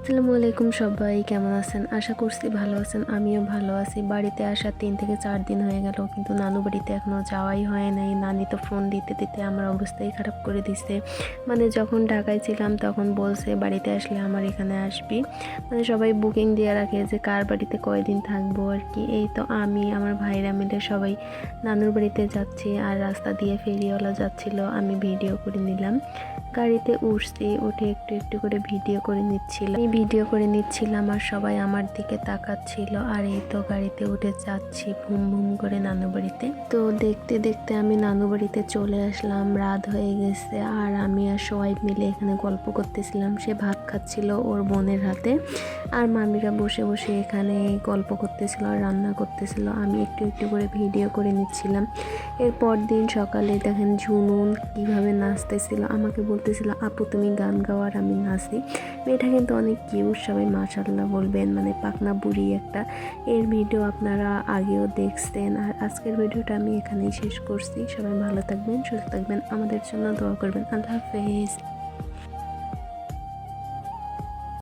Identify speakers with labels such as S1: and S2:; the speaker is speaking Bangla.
S1: আসসালামু আলাইকুম, সবাই কেমন আছেন? আশা করছি ভালো আছেন। আমিও ভালো আছি। বাড়িতে আসা ৩ থেকে ৪ দিন হয়ে গেল, কিন্তু নানু বাড়িতে এখনও যাওয়াই হয় নাই। নানি তো ফোন দিতে দিতে আমার অবস্থাই খারাপ করে দিছে। মানে যখন ঢাকায় ছিলাম তখন বলছে বাড়িতে আসলে আমার এখানে আসবি। মানে সবাই বুকিং দিয়ে রাখে যে কার বাড়িতে কয়দিন থাকবো আর কি। এই তো আমি আমার ভাইরা মিলে সবাই নানুর বাড়িতে যাচ্ছি, আর রাস্তা দিয়ে ফেরিওয়ালা যাচ্ছিল, আমি ভিডিও করে নিলাম। গাড়িতে উঠছি, উঠে একটু একটু করে ভিডিও করে নিচ্ছিলাম। আমি ভিডিও করে নিচ্ছিলাম আর সবাই আমার দিকে তাকাচ্ছিল। আর এই তো গাড়িতে উঠে যাচ্ছি ভুম ভুম করে নানু বাড়িতে। তো দেখতে দেখতে আমি নানু বাড়িতে চলে আসলাম। রাত হয়ে গেছে আর আমি আর সবাই মিলে এখানে গল্প করতেছিলাম। সে ভাত খাচ্ছিল ওর বোনের হাতে, আর মামিরা বসে বসে এখানে গল্প করতেছিল আর রান্না করতেছিল। আমি একটু একটু করে ভিডিও করে নিচ্ছিলাম। এরপর দিন সকালে দেখেন ঝুনুন কিভাবে নাচতেছিল, আমাকে বলতেছিল আপু তুমি গান গাও আর আমি নাচি। মেয়েটা কিন্তু অনেক কিউট, সবাই মাশাআল্লাহ বলবেন, মানে পাকনা বুড়ি একটা। এর ভিডিও আপনারা আগেও দেখছেন। আর আজকের ভিডিওটা আমি এখানেই শেষ করছি। সবাই ভালো থাকবেন, সুস্থ থাকবেন, আমাদের জন্য দোয়া করবেন। আল্লাহ হাফেজ।